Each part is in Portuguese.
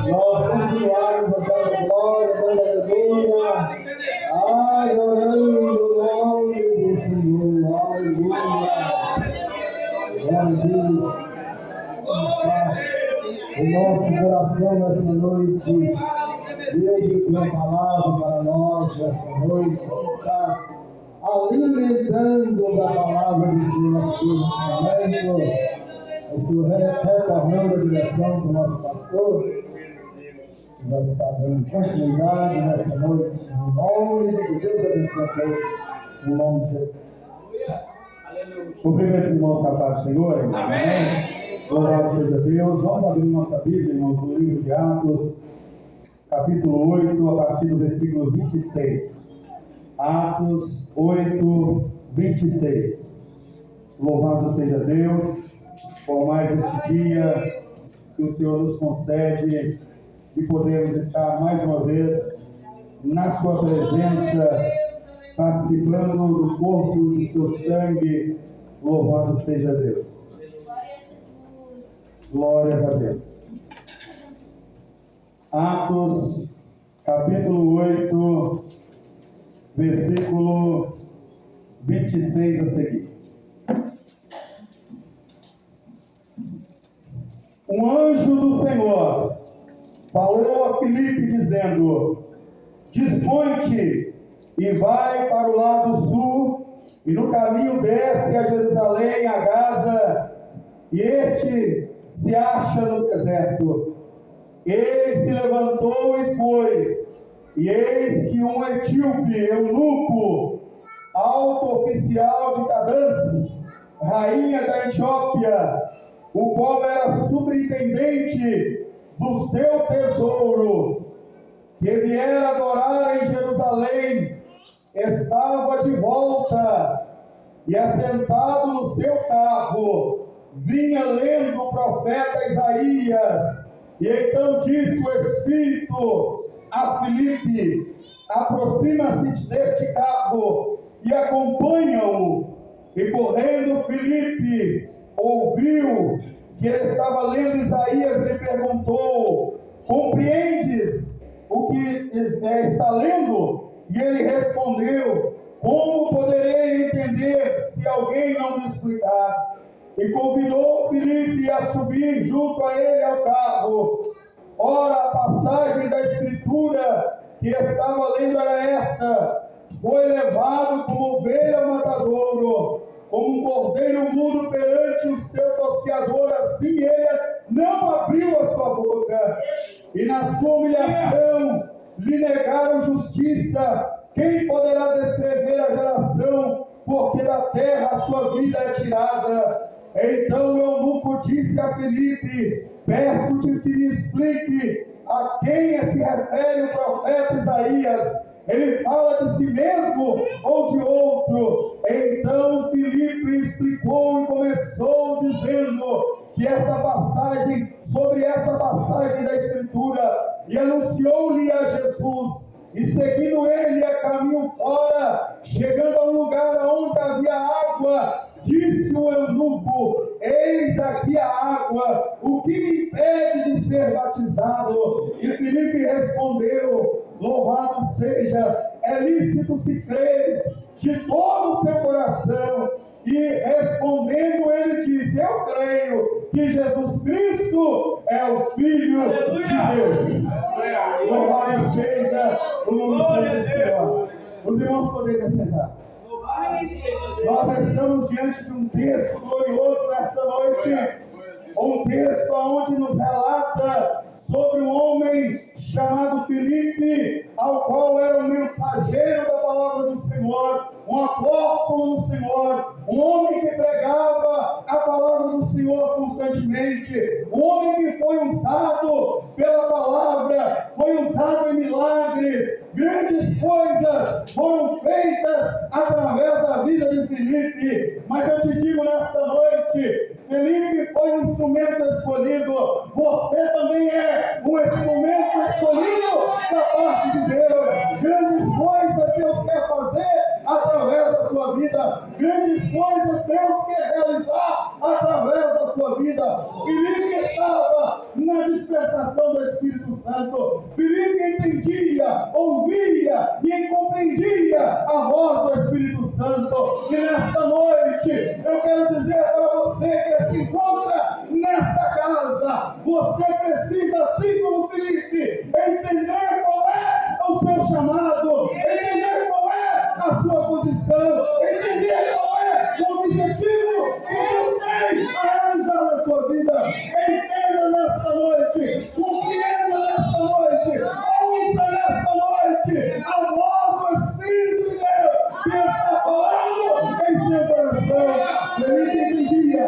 Nós continuarmos dando glória, dando aleluia, adorando o nome do Senhor, aleluia. Glória a Deus. O nosso coração nessa noite, Deus que tem uma palavra para nós nessa noite, vamos estar alimentando da palavra de Deus nesse momento. Estou retornando a direção do nosso pastor. Nós estamos dando continuidade nessa noite, no nome de Deus, abençoe no nome de Jesus. Cumprimento os irmãos da paz do Senhor. Amém. Louvado seja Deus. Vamos abrir nossa Bíblia, irmãos, no livro de Atos, capítulo 8, a partir do versículo 26. Atos 8, 26. Louvado seja Deus por mais este dia que o Senhor nos concede de podermos estar mais uma vez na sua presença, participando do corpo do seu sangue. Louvado seja Deus. Glórias a Deus. Atos, capítulo 8, versículo 26 a seguir. Um anjo do Senhor falou a Filipe, dizendo: dispõe-te e vai para o lado sul, e no caminho desce a Jerusalém, a Gaza, e este se acha no deserto. Ele se levantou e foi, e eis que um etíope, eunuco, alto oficial de Cadance, rainha da Etiópia, o qual era superintendente do seu tesouro, que viera adorar em Jerusalém, estava de volta, e assentado no seu carro, vinha lendo o profeta Isaías. E então disse o Espírito a Filipe: aproxima-se deste carro e acompanha-o. E correndo Filipe ouviu que ele estava lendo Isaías, lhe perguntou: compreendes o que está lendo? E ele respondeu: como poderei entender se alguém não me explicar? E convidou Filipe a subir junto a ele ao carro. Ora, a passagem da Escritura que estava lendo era esta: foi levado como ovelha ao matadouro, como um cordeiro mudo perante o seu tosqueador, assim ele não abriu a sua boca. E na sua humilhação lhe negaram justiça. Quem poderá descrever a geração? Porque da terra a sua vida é tirada. Então o eunuco disse a Filipe: peço-te que me explique a quem se refere o profeta Isaías. Ele fala de si mesmo ou de outro? Então Filipe explicou e começou dizendo que sobre essa passagem da Escritura, e anunciou-lhe a Jesus. E seguindo ele a caminho fora, chegando a um lugar onde havia água, disse o eunuco: eis aqui a água, o que me impede de ser batizado? E Filipe respondeu: louvado seja, é lícito se creres de todo o seu coração. E respondendo ele disse: eu creio que Jesus Cristo é o Filho de Deus. Louvado seja o nome do Senhor. Os irmãos podem sentar. Nós estamos diante de um texto glorioso nesta noite, um texto onde nos relata sobre um homem chamado Filipe, ao qual era um mensageiro da palavra do Senhor, um apóstolo do Senhor, um homem que pregava a palavra do Senhor constantemente, um homem que foi usado pela palavra, foi usado em milagres. Grandes coisas foram feitas através da vida de Filipe. Mas eu te digo nesta noite, Filipe foi um instrumento escolhido. Você também é um instrumento escolhido da parte de Deus. Grandes coisas fazer através da sua vida. Grandes coisas Deus quer realizar através da sua vida. Filipe estava na dispensação do Espírito Santo. Filipe entendia, ouvia e compreendia a voz do Espírito Santo. E nesta noite eu quero dizer para você que se encontra nesta casa, você precisa, assim como Filipe, entender qual é o seu chamado, entender qual é a sua posição, entender qual é o objetivo que Deus tem a realizar na sua vida. Entenda nesta noite, compreenda nesta noite, ouça nesta noite a voz do Espírito de Deus que está falando em seu coração. Felipe entendia,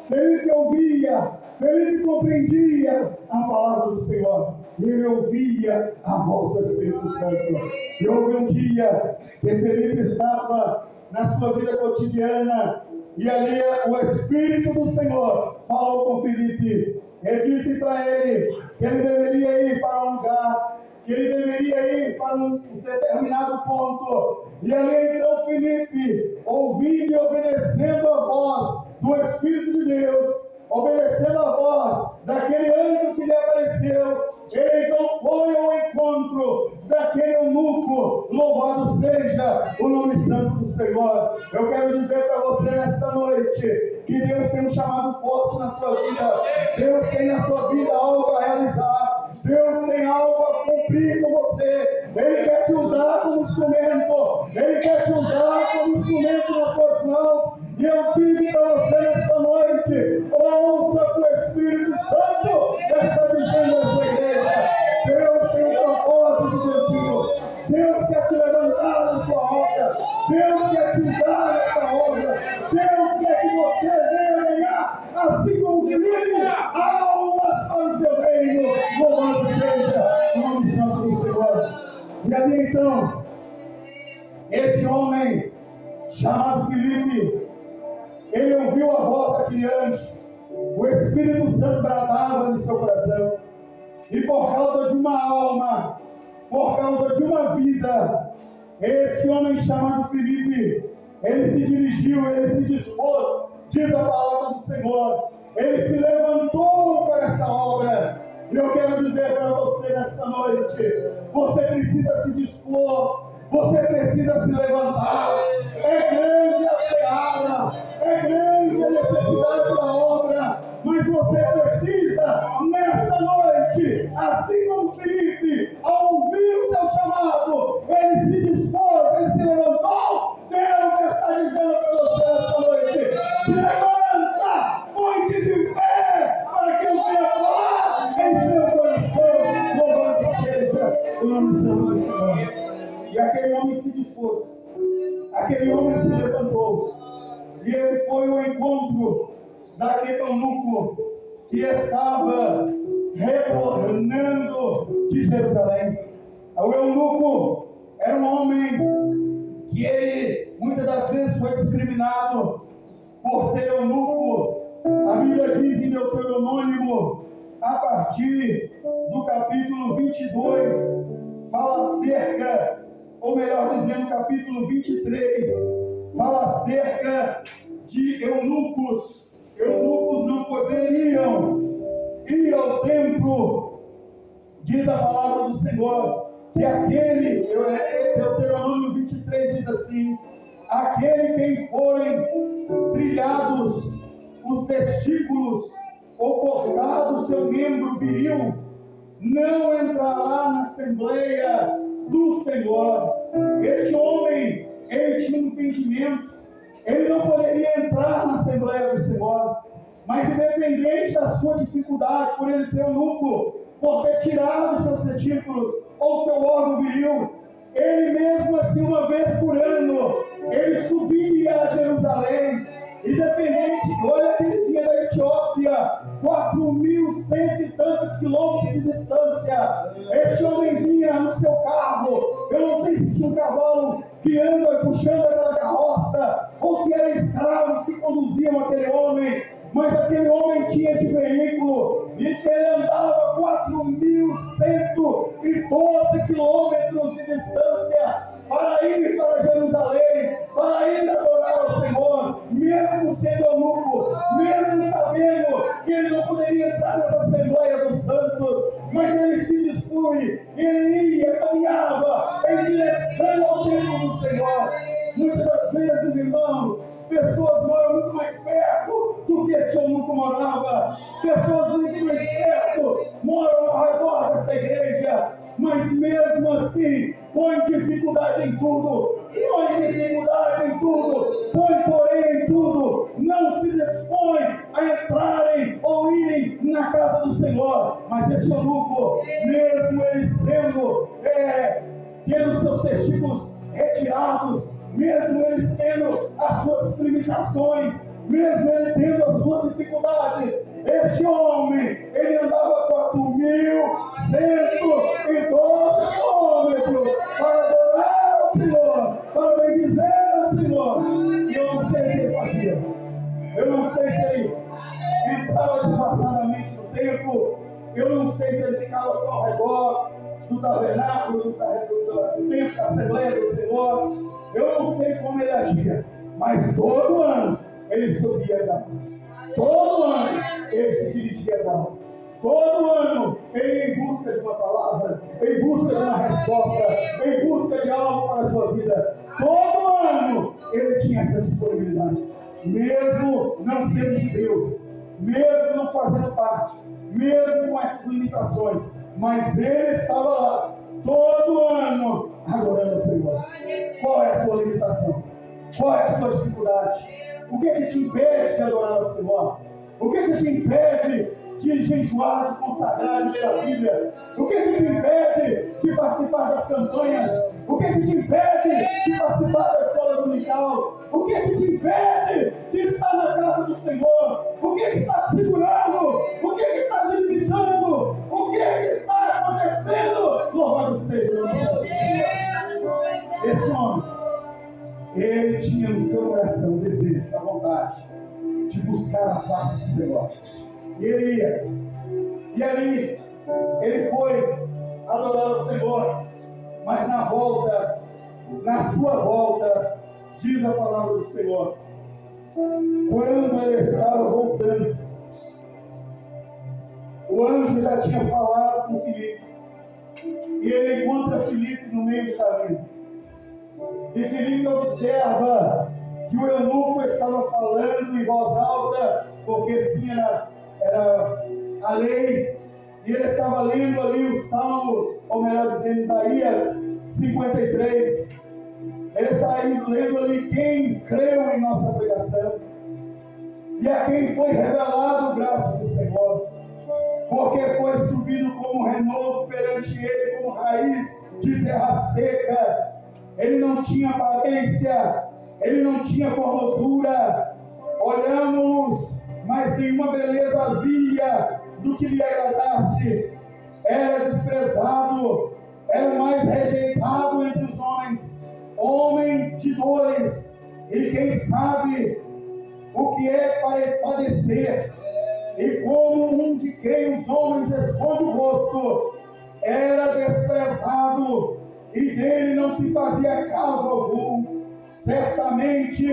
Felipe ouvia, Felipe compreendia a palavra do Senhor. E ele ouvia a voz do Espírito Santo. E houve um dia que Felipe estava na sua vida cotidiana, e ali o Espírito do Senhor falou com Felipe. Ele disse para ele que ele deveria ir para um lugar, que ele deveria ir para um determinado ponto. E ali então Felipe, ouvindo e obedecendo a voz do Espírito de Deus, obedecendo a voz daquele anjo que lhe apareceu, ele então foi ao encontro daquele eunuco. Louvado seja o nome santo do Senhor. Eu quero dizer para você nesta noite que Deus tem um chamado forte na sua vida. Deus tem na sua vida algo a realizar. Deus tem algo a cumprir com você. Ele quer te usar como instrumento. Ele quer te usar como instrumento nas suas mãos. E eu digo para você nesta noite, ouça o que o Espírito Santo está dizendo nessa igreja. Deus tem um propósito contigo. Deus quer te levantar na sua obra. Deus quer te usar nessa obra. Deus quer que você venha ganhar, assim como Filipe, almas para o seu reino. Louvado seja o nome santo do Senhor. E ali então, esse homem chamado Filipe, ele ouviu a voz daquele anjo. O Espírito Santo bradava no seu coração. E por causa de uma alma, por causa de uma vida, esse homem chamado Filipe, ele se dirigiu, ele se dispôs, diz a palavra do Senhor. Ele se levantou para essa obra. E eu quero dizer para você nesta noite, você precisa se dispor, você precisa se levantar. É grande a seara, é grande a necessidade da obra, mas você precisa, nesta noite, assim como Filipe, ao ouvir o seu chamado, ele se dispôs, ele se levantou. Deus está dizendo para você nesta noite: se levanta, põe-te de pé, para que eu venha falar em seu coração. Louvado seja o nome santo do Senhor. E aquele homem se dispôs, aquele homem se levantou, e ele foi ao encontro daquele eunuco que estava retornando de Jerusalém. O eunuco era um homem que ele muitas das vezes foi discriminado por ser eunuco. A Bíblia diz em Deuteronômio, a partir do capítulo 22, fala acerca, ou melhor dizendo, capítulo 23, fala acerca de eunucos. Eunucos não poderiam ir ao templo. Diz a palavra do Senhor que aquele, Deuteronômio 23 diz assim: aquele quem forem trilhados os testículos ou cortado seu membro viril, não entrará na Assembleia do Senhor. Esse homem, ele tinha um entendimento, ele não poderia entrar na Assembleia do Senhor, mas independente da sua dificuldade, por ele ser eunuco, por ter tirado seus testículos ou seu órgão viril, ele mesmo assim, uma vez por ano, ele subia a Jerusalém, independente, olha que ele vinha da Etiópia, 4.100 e tantos quilômetros de distância. Esse homem vinha no seu carro. Eu não sei se tinha um cavalo guiando e puxando aquela carroça, ou se eram escravos que conduziam aquele homem, mas aquele homem tinha esse veículo, e ele andava 4.112 quilômetros de distância para ir para Jerusalém, para ir adorar ao Senhor, mesmo sendo eunuco, mesmo sabendo que ele não poderia entrar nas Assembleias dos Santos, mas ele se dispõe, ele ia, caminhava em direção ao templo do Senhor. Muitas das vezes, irmãos, pessoas moram muito mais perto do que este eunuco morava. Pessoas muito mais perto moram ao redor desta igreja. Mas mesmo assim, põe dificuldade em tudo. Põe dificuldade em tudo. Põe porém em tudo. Não se dispõe a entrarem ou irem na casa do Senhor. Mas esse eunuco, mesmo ele tendo seus testículos retirados, mesmo eles tendo as suas limitações, mesmo ele tendo as suas dificuldades, este homem, ele andava 4.112 quilômetros para adorar ao Senhor, para bendizer ao Senhor. E eu não sei o que ele fazia. Eu não sei se ele entrava disfarçadamente no templo. Eu não sei se ele ficava só ao redor do tabernáculo, do templo da Assembleia do Senhor. Eu não sei como ele agia, mas todo ano ele subia a casa. Todo ano ele se dirigia a casa. Todo ano ele ia em busca de uma palavra, em busca de uma resposta, em busca de algo para a sua vida. Todo ano ele tinha essa disponibilidade, mesmo não sendo de Deus, mesmo não fazendo parte, mesmo com essas limitações, mas ele estava lá, todo ano, adorando o Senhor. Qual é a sua limitação? Qual é a sua dificuldade? O que te impede de adorar o Senhor? O que te impede de jejuar, de consagrar, de ler a Bíblia? O que te impede de participar das campanhas? O que te impede de participar da escola dominical? O que te impede de estar na casa do Senhor? O que está te segurando? O que está te limitando? O que está acontecendo? Louvado seja o nome de Deus. Esse homem, ele tinha no seu coração o desejo, a vontade de buscar a face do Senhor. E ele ia. E ali, ele foi adorar o Senhor. Mas na sua volta, diz a palavra do Senhor, quando ele estava voltando, o anjo já tinha falado com Filipe. E ele encontra Filipe no meio do caminho. E Filipe observa que o eunuco estava falando em voz alta, porque sim, era a lei, e ele estava lendo ali os Salmos, ou melhor dizendo, Isaías 53. Ele está lendo ali quem creu em nossa pregação, e a quem foi revelado o braço do Senhor, porque foi subido como renovo perante ele, como raiz de terra seca. Ele não tinha aparência, ele não tinha formosura. Olhamos, mas nenhuma beleza havia do que lhe agradasse. Era desprezado, era o mais rejeitado entre os homens, homem de dores, e quem sabe o que é padecer, e como um de quem os homens escondem o rosto, era desprezado, e dele não se fazia caso algum. Certamente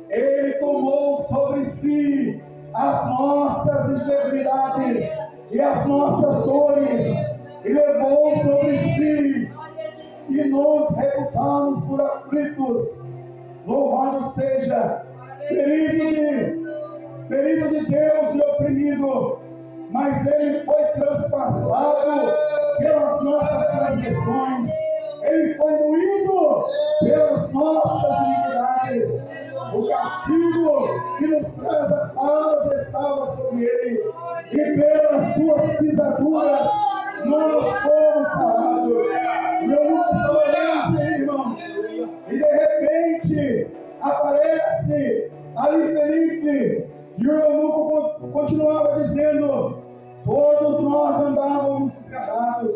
ele tomou sobre si as nossas enfermidades e as nossas dores, e levou sobre si, e nos reputamos por aflitos. Louvado seja, ferido de Deus e oprimido, mas ele foi transpassado pelas nossas transgressões, ele foi moído pelas nossas iniquidades. O castigo que nos traz a paz estava sobre ele, e pelas suas pisaduras nós fomos sarados. E eu não estou olhando, irmãos, e de repente aparece ali Felipe, e o eunuco continuava dizendo: todos nós andávamos desgarrados,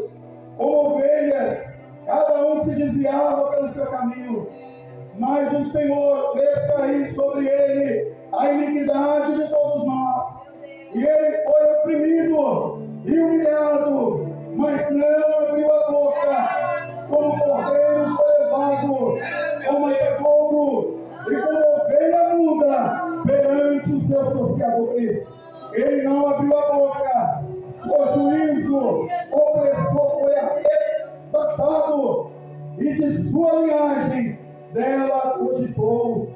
como ovelhas, cada um se desviava pelo seu caminho, mas o Senhor fez cair sobre ele a iniquidade de todos nós, e ele foi oprimido e humilhado, mas não abriu a boca. como cordeiro foi levado ao matadouro, e como ovelha muda perante os seus tosquiadores. Ele não abriu a boca, o juízo opressor foi arrebatado, e de sua linhagem dela cogitou,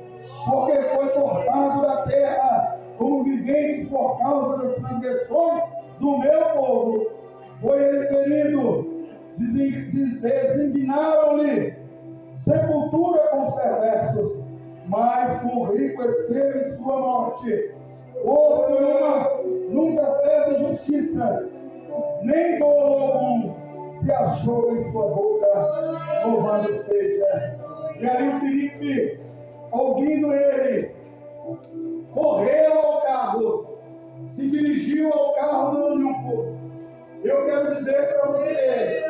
porque foi cortado da terra como viventes por causa das transgressões do meu povo. Foi ele ferido, designaram-lhe sepultura com os perversos, mas com o rico esteve em sua morte. O Senhor nunca fez injustiça, nem dolo algum se achou em sua boca. Louvado seja. E ali o Filipe, ouvindo ele, correu ao carro, se dirigiu ao carro do eunuco. Eu quero dizer para você,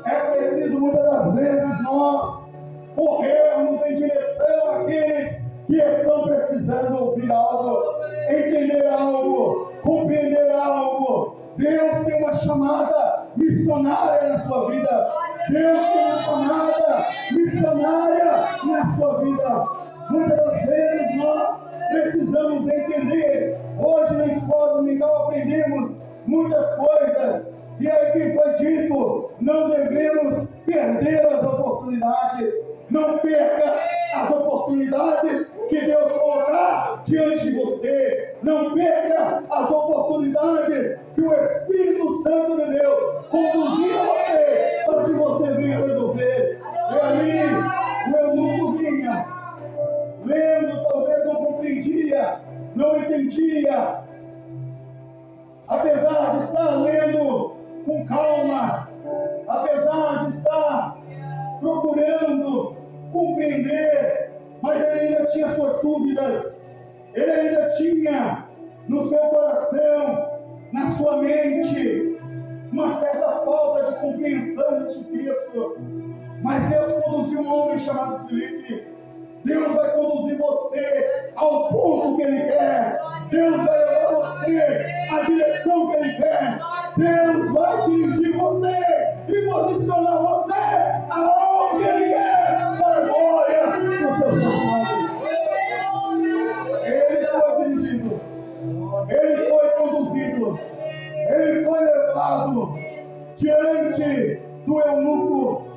é preciso muitas das vezes nós corrermos em direção àqueles que estão precisando ouvir algo, entender algo, compreender algo. Deus tem uma chamada missionária na sua vida. Deus tem uma chamada missionária na sua vida. Muitas das vezes nós precisamos entender. Hoje na escola dominical aprendemos muitas coisas. E aí que foi dito, não devemos perder as oportunidades. Não perca as oportunidades que Deus colocar diante de você. Não perca as oportunidades que o Espírito Santo de Deus conduzir você para que você venha resolver. E ali o eunuco vinha, lendo, talvez não compreendia, não entendia. Apesar de estar lendo com calma, apesar de estar procurando compreender, mas ele ainda tinha suas dúvidas, ele ainda tinha no seu coração, na sua mente, uma certa falta de compreensão deste texto. Mas Deus conduziu um homem chamado Filipe. Deus vai conduzir você ao ponto que Ele quer. Deus vai levar você à direção que Ele quer. Deus vai dirigir você e posicionar você aonde Ele quer, para a glória do seu nome. Ele foi dirigido, Ele foi conduzido, Ele foi levado diante do eunuco.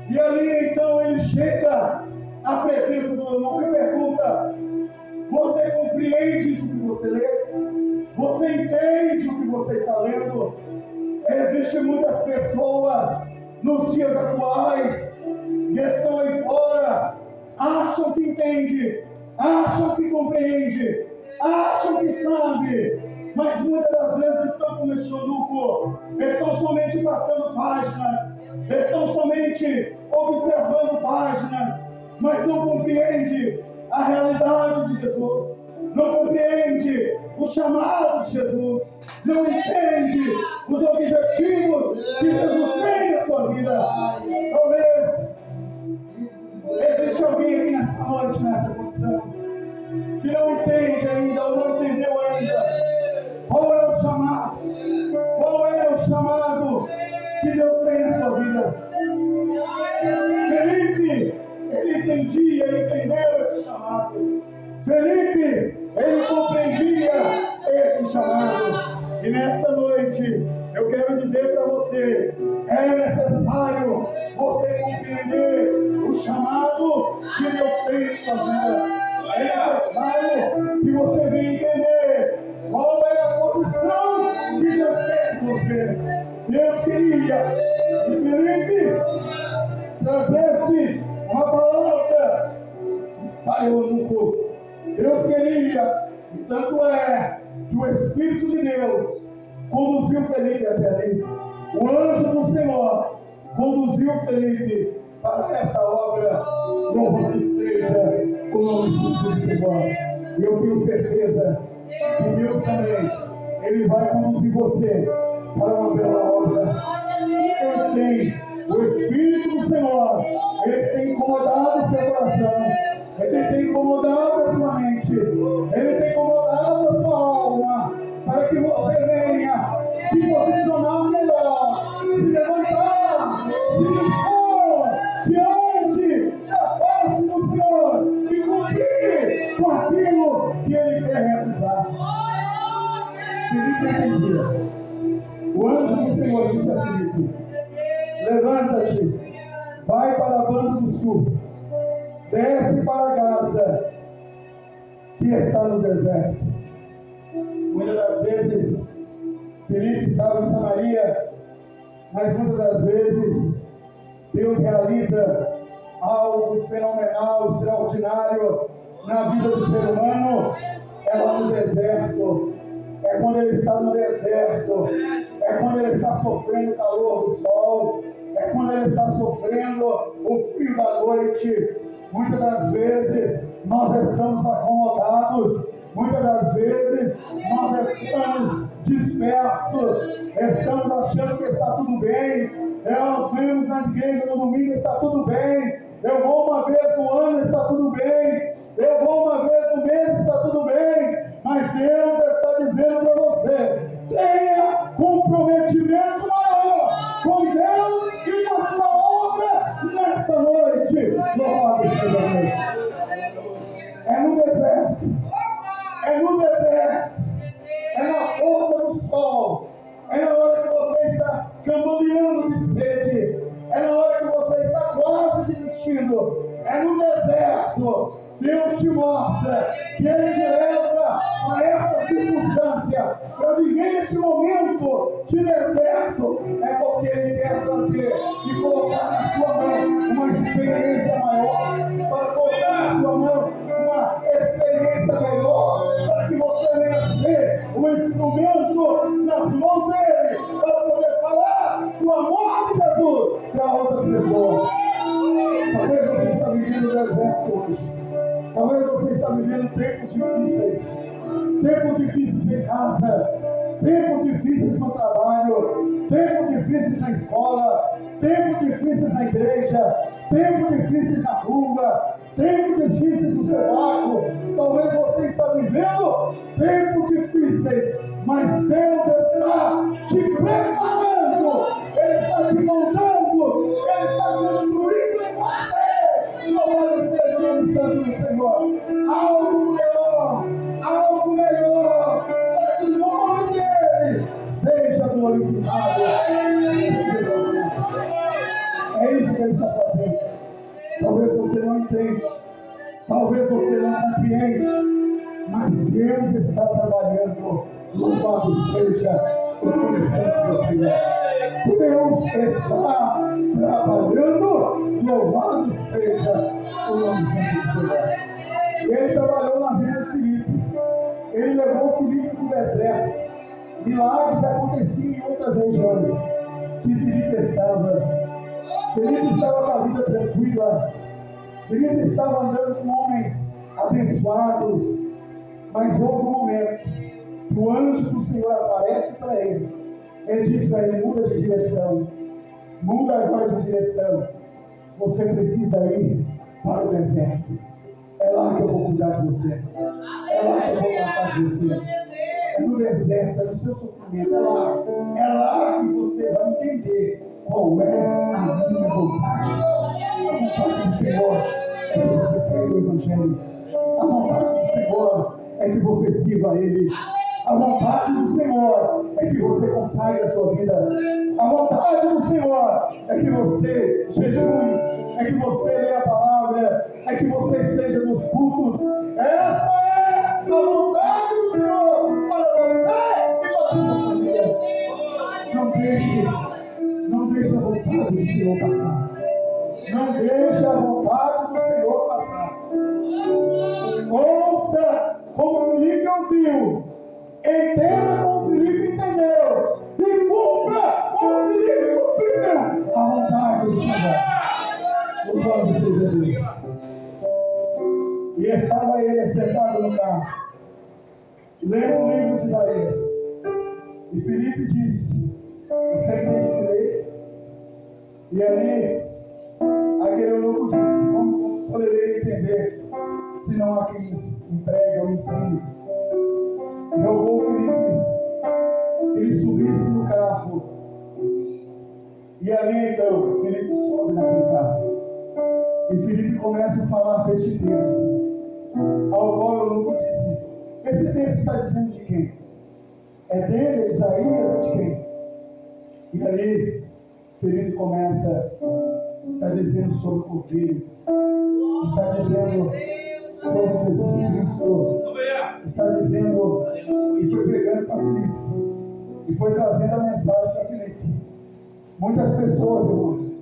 E ali então ele chega à presença do eunuco e pergunta: você compreende isso que você lê? Você entende o que você está lendo? Existem muitas pessoas nos dias atuais que estão aí fora, acham que entende, acham que compreende, acham que sabe, mas muitas das vezes estão como este eunuco, estão somente passando páginas, estão somente observando páginas, mas não compreende a realidade de Jesus, não compreende o chamado de Jesus, não entende os objetivos que Jesus tem na sua vida. Talvez existe alguém aqui nessa noite, nessa condição, que não entende ainda, ou não entendeu ainda qual é o chamado, qual é o chamado que Deus tem na sua vida. Felipe, ele entendia, ele entendeu esse chamado. Felipe, ele compreendia esse chamado. E nesta noite, eu quero dizer para você, é necessário você compreender o chamado que Deus tem na sua vida. É necessário que você venha entender qual é a posição que Deus tem com você. Deus queria que Felipe trazesse uma palavra para o eunuco. Deus queria, e tanto é que o Espírito de Deus conduziu Felipe até ali. O anjo do Senhor conduziu Felipe para essa obra. Louvado seja o nome do Senhor. E eu tenho certeza que Deus também, Ele vai conduzir você para uma bela obra. Eu sei, o Espírito do Senhor, Ele tem incomodado o seu coração, Ele tem incomodado a sua mente, Ele tem incomodado a sua alma, para que você venha se posicionar melhor, se levantar, se dispor Filipe entendia. O anjo do Senhor disse a Filipe: levanta-te, vai para a banda do sul, desce para Gaza, que está no deserto. Muitas das vezes, Filipe estava em Samaria, mas muitas das vezes, Deus realiza algo fenomenal, extraordinário na vida do ser humano, é lá no deserto. É quando ele está no deserto, é quando ele está sofrendo o calor do sol, é quando ele está sofrendo o frio da noite. Muitas das vezes nós estamos acomodados, muitas das vezes nós estamos dispersos, estamos achando que está tudo bem. Nós vemos na igreja no domingo, está tudo bem. Eu vou uma vez no ano, está tudo bem. Eu vou uma vez no mês, está tudo bem. Mas Deus está dizendo para você: tenha comprometimento maior com Deus e com a sua obra nesta noite. Louvado seja Deus. É no deserto, é no deserto, é na força do sol, é na hora que você está cambaleando de sede, é na hora que você está quase desistindo, é no deserto. Deus te mostra que Ele te leva para essa circunstância, para viver esse momento de deserto, é porque Ele quer trazer e colocar na sua mão uma experiência maior, para colocar na sua mão uma experiência melhor, para que você venha ser um instrumento nas mãos dEle, para poder falar do amor de Jesus para outras pessoas. Talvez você está vivendo o deserto hoje. Talvez você está vivendo tempos difíceis em casa, tempos difíceis no trabalho, tempos difíceis na escola, tempos difíceis na igreja, tempos difíceis na rua, tempos difíceis no seu barco. Talvez você está vivendo tempos difíceis, mas Deus está te preparando, Ele está te moldando, Ele está construindo em você. Louvado seja o nome santo do Senhor. Algo melhor, para que o nome dEle seja glorificado. É isso que Ele está fazendo. Talvez você não entende, talvez você não compreende, mas Deus está trabalhando. Louvado seja o nome santo do Senhor. Deus está trabalhando, louvado seja o nome santo do Senhor. Ele trabalhou na vida de Filipe, ele levou o Filipe para o deserto. Milagres aconteciam em outras regiões que Filipe estava. Filipe estava com a vida tranquila, Filipe estava andando com homens abençoados, mas houve um momento que o anjo do Senhor aparece para ele. Ele diz para ele: muda de direção, muda agora de direção, você precisa ir para o deserto. É lá que eu vou cuidar de você, é lá que eu vou tratar de você, é no deserto, é no seu sofrimento, é lá que você vai entender qual é a minha vontade. A vontade do Senhor é que você creia no Evangelho, a vontade do Senhor é que você sirva a Ele. A vontade do Senhor é que você consagre a sua vida. A vontade do Senhor é que você jejue, é que você leia a palavra, é que você esteja nos cultos. Essa é a vontade do Senhor para você e para a sua família. Não deixe a vontade do Senhor passar. Não deixe a vontade do Senhor passar. Ouça como Filipe ouviu. Entenda como Filipe entendeu. E cumpra como Filipe cumpriu a vontade do Senhor. Louvado seja Deus. E estava ele sentado no carro, lendo o livro de Isaías. E Filipe disse: você entende o que lê? E ali, aquele eunuco disse: como poderei entender se não há quem empregue ou ensine? E rogou Filipe que ele subisse no carro. E ali então, Filipe sobe naquele carro. E Filipe começa a falar deste texto, ao qual o eunuco disse: esse texto está dizendo de quem? É dele, é de Isaías, é de quem? E ali, Felipe começa, está dizendo sobre o Cordeiro, está dizendo sobre Jesus Cristo, está dizendo, e foi pregando para Felipe, e foi trazendo a mensagem para Felipe. Muitas pessoas, irmãos,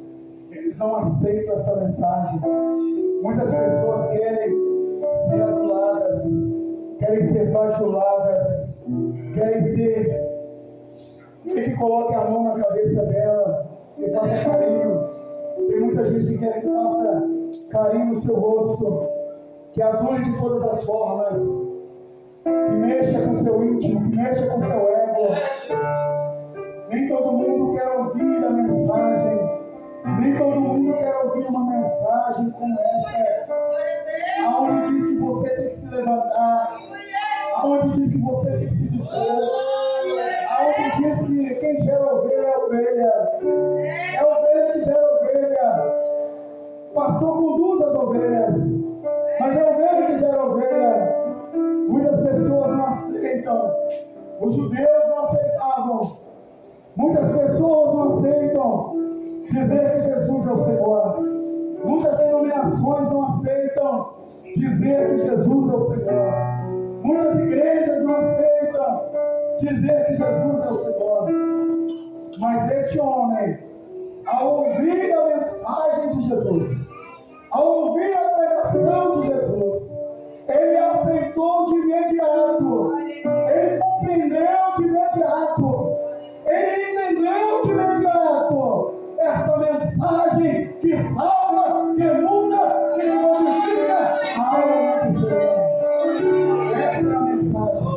eles não aceitam essa mensagem. Muitas pessoas querem ser aduladas, querem ser bajuladas, querem que coloque a mão na cabeça dela e faça carinho. Tem muita gente que quer que faça carinho no seu rosto, que adule de todas as formas, que mexa com o seu íntimo, que mexa com o seu ego. Nem todo mundo quer ouvir a mensagem. Nem todo mundo quer ouvir uma mensagem como essa, aonde diz que você tem que se levantar, aonde diz que você tem que se dispor, aonde diz que quem gera ovelha é ovelha que gera ovelha. O pastor conduz as ovelhas, mas é ovelha que gera ovelha. Muitas pessoas não aceitam, os judeus não aceitavam, muitas pessoas não aceitam dizer que Jesus é o Senhor. Muitas denominações não aceitam dizer que Jesus é o Senhor. Muitas igrejas não aceitam dizer que Jesus é o Senhor. Mas este homem, ao ouvir a mensagem de Jesus, ao ouvir a pregação de Jesus, ele aceitou de imediato, ele compreendeu de imediato, ele entendeu de imediato esta mensagem que salva, que muda, que modifica a alma do ser humano. Esta é a mensagem.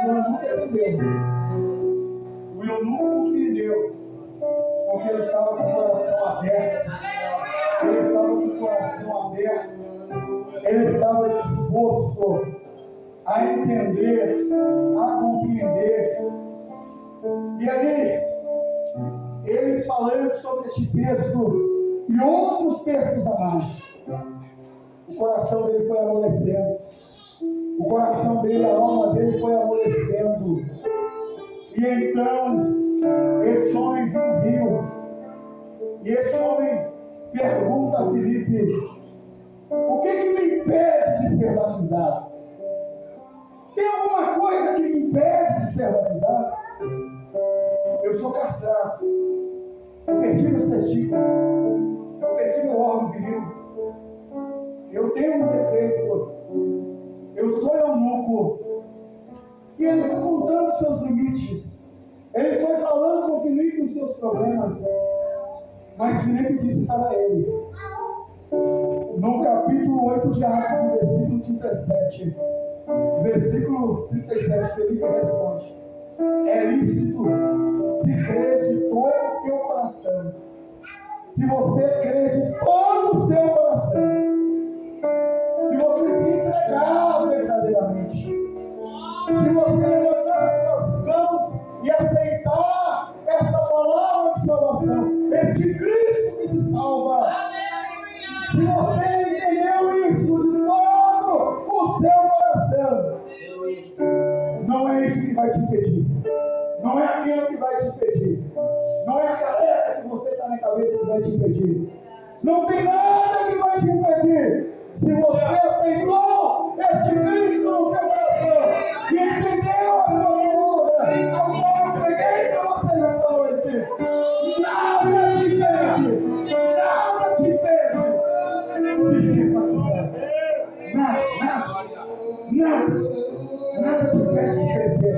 O eunuco entendeu. O eunuco entendeu, porque ele estava com o coração aberto. Ele estava com o coração aberto. Ele estava disposto a entender, a compreender. E ali, eles falando sobre este texto e outros textos a mais, o coração dele foi amolecendo. O coração dele, a alma dele foi amolecendo. E então, esse homem viu. E esse homem pergunta a Filipe: o que me impede de ser batizado? Tem alguma coisa que me impede de ser batizado? Eu sou castrado. Eu perdi meus testículos. Eu perdi meu órgão viril. Eu tenho um defeito. Eu sou eunuco. E ele foi contando seus limites. Ele foi falando com Filipe os seus problemas. Mas Filipe disse para ele, no capítulo 8 de Atos, no versículo 37, versículo 37, Filipe responde: é lícito se crer de todo o teu coração. Se você crer de todo o seu coração, se você se entregar verdadeiramente, se você levantar as suas mãos e aceitar essa palavra de salvação, este Cristo que te salva, se você entendeu isso de todo o seu coração, não é isso que vai te impedir. Não é aquilo que vai te impedir. Não é a careca que você está na cabeça que vai te impedir. Não tem nada que vai te impedir. Se você aceitou este Cristo no seu coração e entendeu a sua palavra, a qual eu preguei para você nesta noite, nada te impede. Nada te impede de ser batizado. Nada te impede de crescer.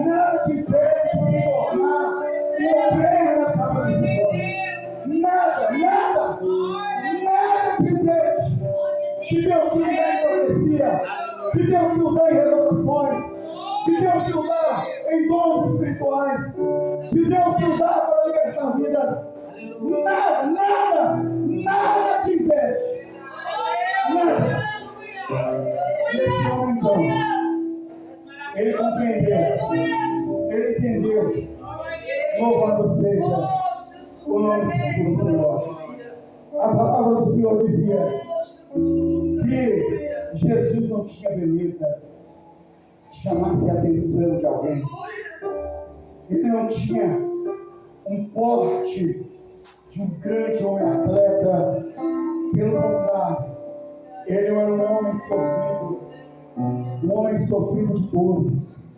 Nada te impede de se tornar um obreiro na casa do Senhor. Nada te impede de Deus te usar em profecia, de Deus te usar em revelações, de Deus te usar em dons espirituais, de Deus te usar para libertar vidas. Nada te impede. Nada. Esse homem, então, ele compreendeu, ele entendeu. Louvado seja o nome do Senhor. A palavra do Senhor dizia que Jesus não tinha beleza, chamasse a atenção de alguém. Ele não tinha um porte de um grande homem atleta. Pelo contrário, ele era um homem sofrido de dores,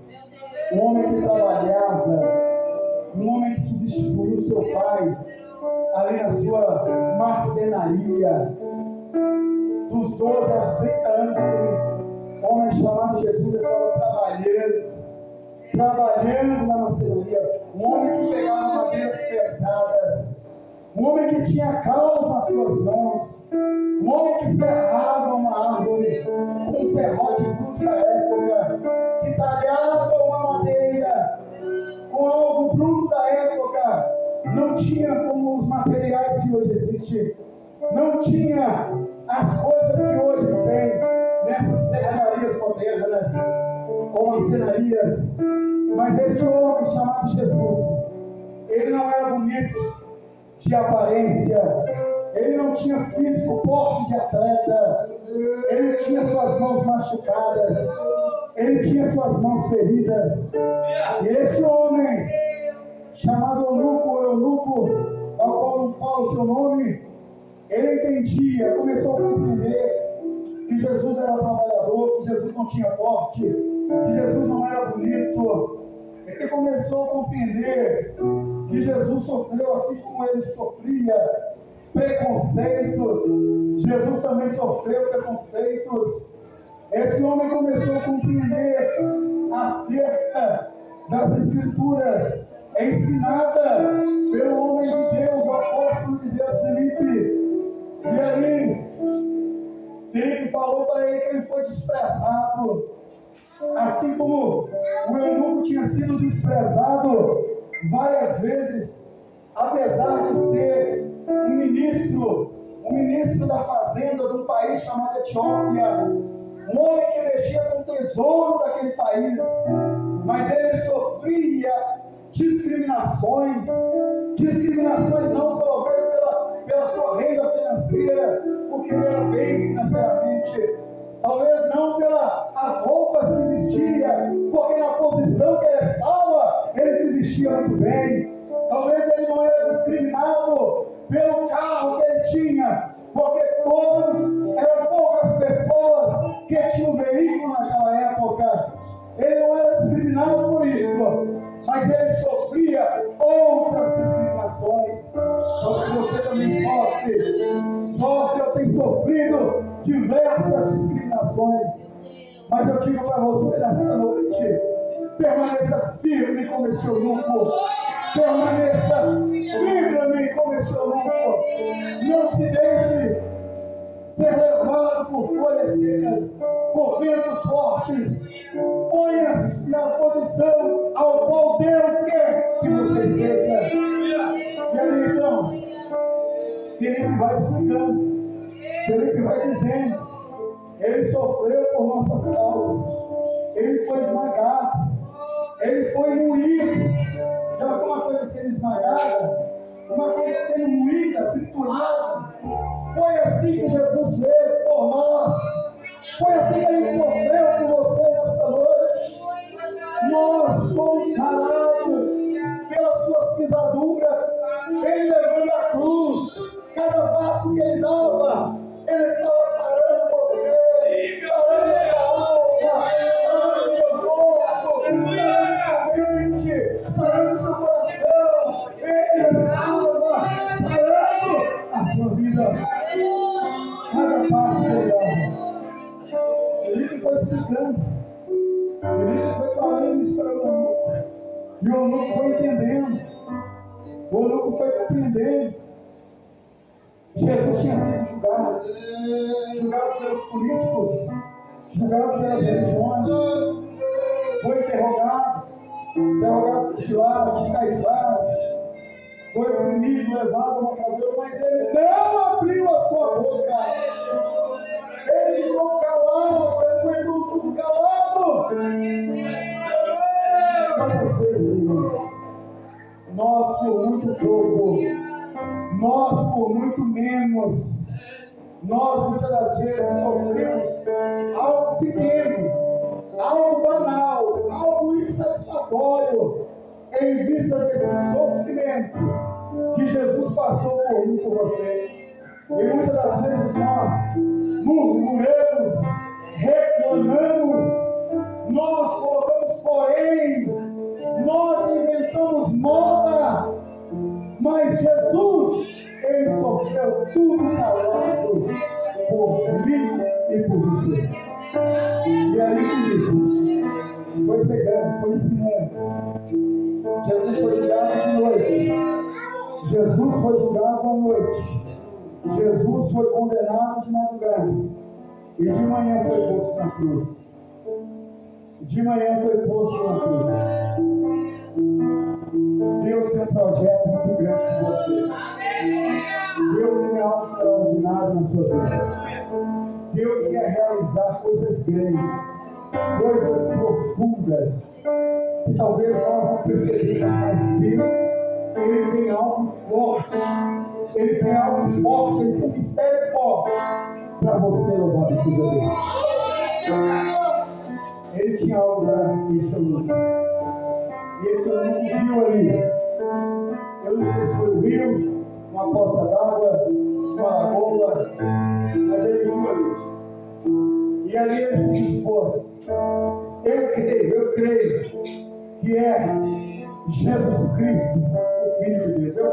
um homem que trabalhava, um homem que substituiu seu pai ali na sua marcenaria. Dos 12 aos 30 anos, aquele homem chamado Jesus estava trabalhando na marcenaria. Um homem que pegava madeiras pesadas, um homem que tinha cal nas suas mãos, um homem que serrava uma árvore com um serrote bruto da época, que talhava uma madeira com algo bruto da época. Não tinha como os materiais que hoje existem, não tinha as coisas que hoje tem nessas serrarias modernas ou marcenarias. Mas esse homem chamado Jesus, ele não era bonito de aparência, ele não tinha físico, porte de atleta, ele tinha suas mãos machucadas, ele tinha suas mãos feridas. E esse homem chamado Eunuco, ao qual não falo o seu nome, ele entendia, começou a compreender que Jesus era trabalhador, que Jesus não tinha porte, que Jesus não era bonito. Ele começou a compreender que Jesus sofreu assim como ele sofria preconceitos. Jesus também sofreu preconceitos. Esse homem começou a compreender acerca das Escrituras ensinada pelo homem de Deus, o apóstolo de Deus, Filipe. E ali, Filipe falou para ele que ele foi desprezado, assim como o eunuco tinha sido desprezado várias vezes, apesar de ser um ministro da fazenda de um país chamado Etiópia, um homem que mexia com o tesouro daquele país, mas ele sofria discriminações não talvez pela sua renda financeira, porque ele era bem financeiramente, talvez não pelas roupas que vestia, porque na posição que ele estava, ele se vestia muito bem. Talvez ele não era discriminado pelo carro que ele tinha, porque eram poucas pessoas que tinham veículo naquela época. Ele não era discriminado por isso, mas ele sofria outras discriminações. Talvez você também sofre ou tem sofrido diversas discriminações. Mas eu digo para você nesta noite, permaneça firme como esse eunuco, permaneça firme como esse eunuco, não se deixe ser levado por folhas secas, por ventos fortes. Ponha-se na posição ao qual Deus quer que você esteja. E aí então, Filipe vai explicando, Filipe vai dizendo, ele sofreu por nossas causas, ele foi esmagado, ele foi moído. Já foi uma coisa sendo esmagada, uma coisa sendo moída, triturada. Foi assim que Jesus fez por nós. Foi assim que ele sofreu por você nesta noite. Nós fomos sarados pelas suas pisaduras. Ele levando a cruz, cada passo que ele dava, ele estava sarando você, sarando sua alma, sarando seu corpo, sarando sua mente, sarando seu coração. Ele estava sarando a sua vida. Cada passo que ele dava. Filipe foi explicando, Filipe foi falando isso para o eunuco, e o eunuco foi entendendo, o eunuco foi compreendendo. Jesus tinha sido julgado pelos políticos, julgado pelas religiões, foi interrogado por Pilatos, por Caifás, foi oprimido, levado a uma cadeira, mas ele não abriu a sua boca. Ele ficou calado, ele foi tudo calado. Quantas vezes, irmãos, nós por muito pouco, nós por muito menos, nós muitas das vezes sofremos algo pequeno, algo banal, algo insatisfatório, em vista desse sofrimento que Jesus passou por mim e por você. E muitas das vezes nós murmuramos, reclamamos, nós colocamos porém, nós inventamos moda, mas Jesus, Ele sofreu tudo calado por mim e por você. E aí, querido, foi pegando, foi ensinando. Jesus foi julgado de noite. Jesus foi julgado à noite. Jesus foi condenado de madrugada. E de manhã foi posto na cruz. De manhã foi posto na cruz. Deus tem um projeto muito grande com você. Deus tem algo extraordinário na sua vida. Deus quer realizar coisas grandes, coisas profundas, que talvez nós não percebemos, mas Deus, Ele tem algo forte. Ele tem algo forte, Ele tem um mistério forte para você, louvado seja Deus. Ele tinha algo para esse aluno. E esse aluno viu ali. Eu não sei se foi o rio, uma poça d'água, uma lagoa, mas ele viu ali. E ali ele se dispôs. Eu creio que é Jesus Cristo, o Filho de Deus. Eu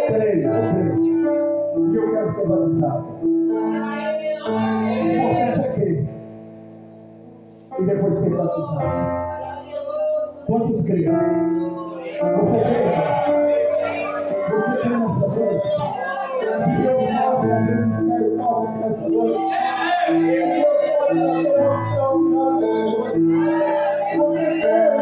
creio. E eu quero ser batizado. O importante é crer. E depois ser batizado. Quantos creem? Você crê? Você crê nessa noite? Deus pode fazer um mistério forte nessa noite. Deus pode fazer uma extraordinária nessa noite. Você crê, irmão?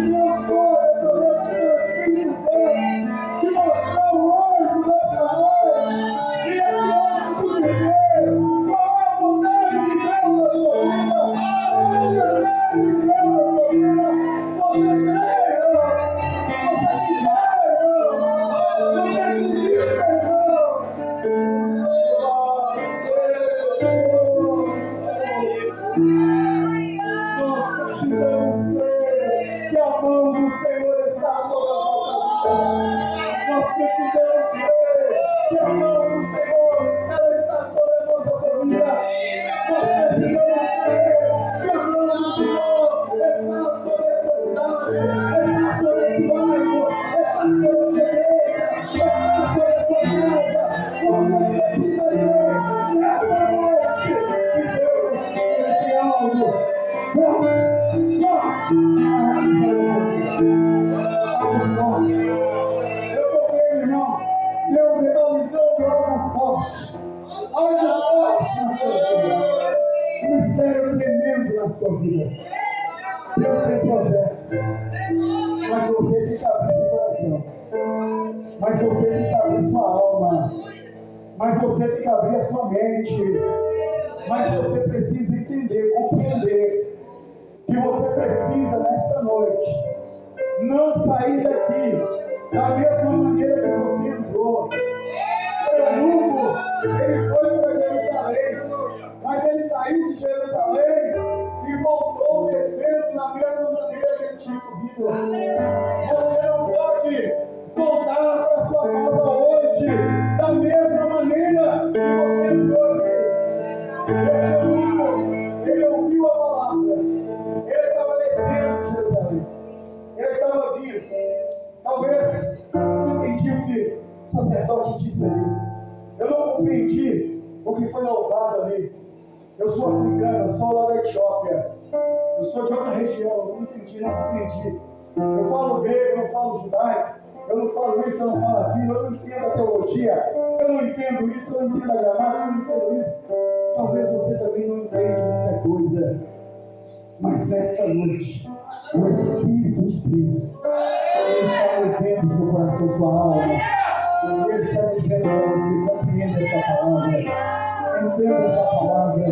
Deus pode, através do seu Espírito Santo, te mostrar o anjo dessa noite. E esse anjo te dizer qual é a vontade de Deus na sua vida. Qual é o desejo de Deus na sua vida. Você crê, nós precisamos crer que a mão do Senhor está sobre a nossa vida. Nós precisamos crer que a mão do Senhor ela está sobre a nossa família. Nós precisamos crer que a mão do Senhor está sobre esta cidade, está sobre este bairro, está sobre esta igreja, está sobre esta casa. Você precisa crer nesta noite que Deus tem algo forte. Eu estou crendo, irmão. Deus realizou algo forte. Algo forte na sua vida. Um mistério tremendo na sua vida. Deus tem projetos. Mas você tem que abrir seu coração. Mas você tem que abrir sua alma. Mas você tem que abrir a sua mente. Mas você precisa entender, compreender que você precisa nesta noite não sair daqui da mesma maneira que você entrou. O eunuco, ele foi para Jerusalém, mas ele saiu de Jerusalém e voltou descendo da mesma maneira que ele tinha subido. Você não pode voltar para sua casa hoje da mesma maneira que você entrou aqui. Esse eunuco, ele ouviu a palavra. Ele estava descendo de Jerusalém. Ele estava vindo. Talvez eu não entendi o que o sacerdote disse ali. Eu não compreendi o que foi louvado ali. Eu sou africano, eu sou lá da Etiópia. Eu sou de outra região, eu não entendi, não compreendi. Eu falo grego, eu não falo judaico. Eu não falo isso, eu não falo aquilo. Eu não entendo a teologia. Eu não entendo isso, eu não entendo a gramática, eu não entendo isso. Talvez você também não entende muita coisa. Mas nesta noite, o Espírito de Deus, Ele está movendo seu coração, sua alma. E Ele está dizendo para você, compreenda essa palavra. Entenda essa palavra.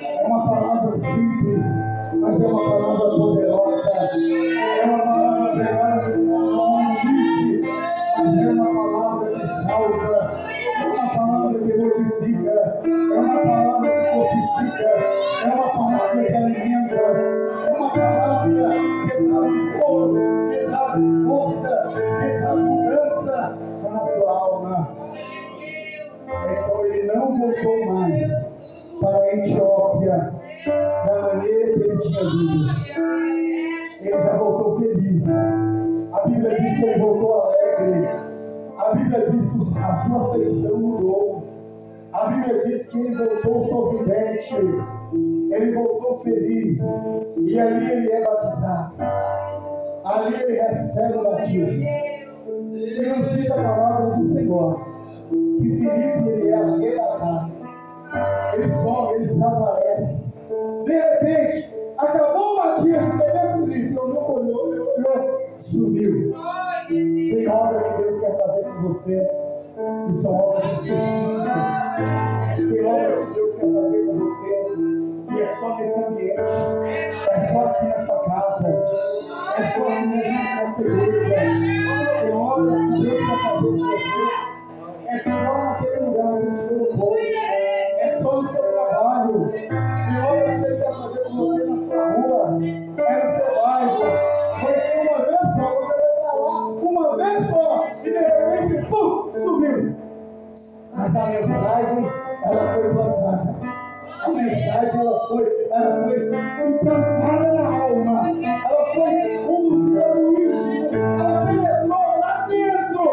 É uma palavra simples, mas é uma palavra poderosa. É uma palavra pegada de uma limite, mas é uma palavra que salva. É uma palavra que modifica. É uma palavra que fortifica. É uma palavra que a sua feição mudou. A Bíblia diz que ele voltou sorridente, ele voltou feliz, e ali ele é batizado, ali ele recebe o batismo. E nos diz a palavra do Senhor que Filipe ele é arrebatado, ele some, ele desaparece. De repente, acabou o batismo, cadê Filipe? Olhou, sumiu. Tem obras que Deus quer fazer com você, que são obras específicas. Tem obras que Deus quer fazer com você, e é só nesse ambiente, é só aqui nessa casa, é só aqui nessa igreja. Tem obras que Deus quer fazer com você, é só naquele lugar que Ele te colocou, é só no seu trabalho. Tem obras que Ele quer fazer com você na sua rua, é no seu bairro. Vai ser uma vez só, você vai falar uma vez só, e de repente, pum, sumiu. Mas a mensagem, ela foi plantada. A mensagem, ela foi implantada na alma. Ela foi conduzida no íntimo. Ela penetrou lá dentro,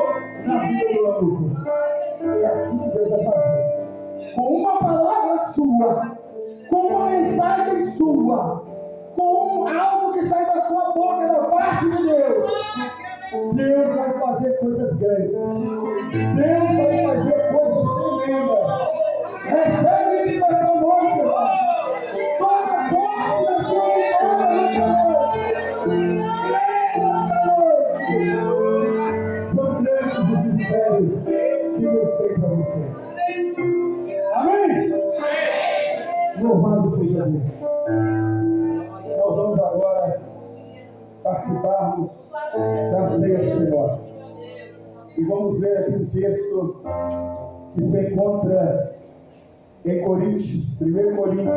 na vida do maluco. É assim que Deus vai fazer. Com uma palavra sua, com uma mensagem sua, com algo que sai da sua boca, da parte de Deus, Deus vai fazer coisas grandes. Deus vai fazer coisas tremendas. Recebe isso nessa noite, irmão. Toma posse da sua vitória. São grandes os mistérios que Deus tem para você. Amém? Louvado seja Deus. Nós vamos agora participarmos da ceia do Senhor. E vamos ler aqui um texto que se encontra em Coríntios, 1 Coríntios,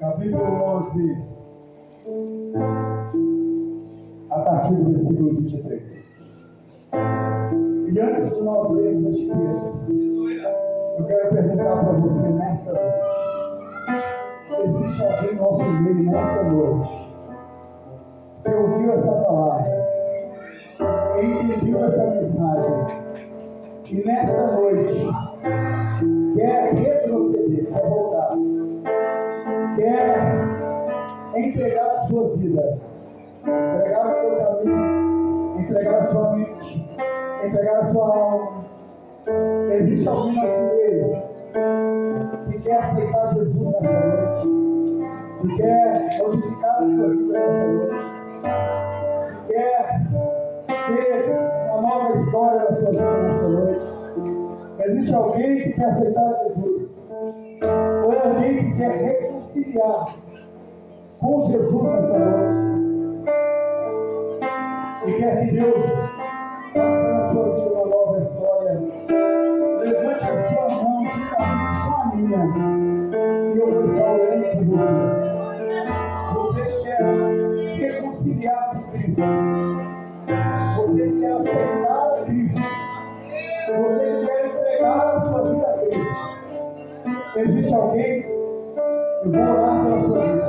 capítulo 11, a partir do versículo 23. E antes de nós lermos este texto, eu quero perguntar para você nessa noite: existe alguém no nosso meio nessa noite que ouviu essa palavra, entendeu essa mensagem e nesta noite quer retroceder, quer voltar, quer entregar a sua vida, entregar o seu caminho, entregar a sua mente, entregar a sua alma? Existe alguém no nosso meio que quer aceitar Jesus nessa noite, que quer modificar a sua vida nessa noite, que quer ter uma nova história na sua vida nessa noite? Existe alguém que quer aceitar Jesus, ou alguém que quer reconciliar com Jesus nessa noite, e quer que Deus faça na sua vida uma nova história? Levante a sua mão juntamente com a minha, e eu vou estar orando por você. Você quer reconciliar com Cristo? Você quer aceitar a Cristo? Você quer entregar a sua vida a Cristo? Existe alguém? Eu vou orar pela sua vida.